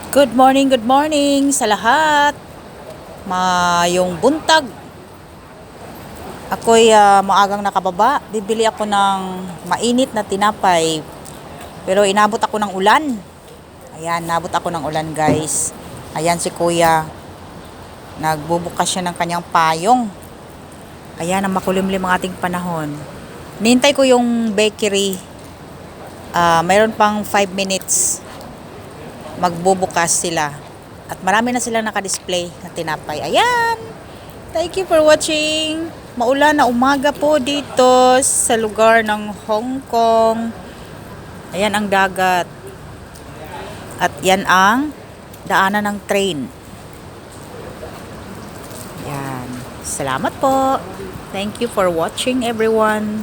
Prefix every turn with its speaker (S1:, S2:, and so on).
S1: Good morning sa lahat. Mayong buntag. Ako'y maagang nakababa. Bibili ako ng mainit na tinapay. Pero inabot ako ng ulan. Ayan, nabot ako ng ulan, guys. Ayan si Kuya. Nagbubukas siya ng kanyang payong. Ayan, ang makulimlim ang ating panahon. Nintay ko yung bakery. Mayroon pang 5 minutes. Magbubukas sila. At marami na silang naka-display na tinapay. Ayan! Thank you for watching. Maulan na umaga po dito sa lugar ng Hong Kong. Ayan ang dagat. At yan ang daanan ng train. Ayan. Salamat po. Thank you for watching, everyone.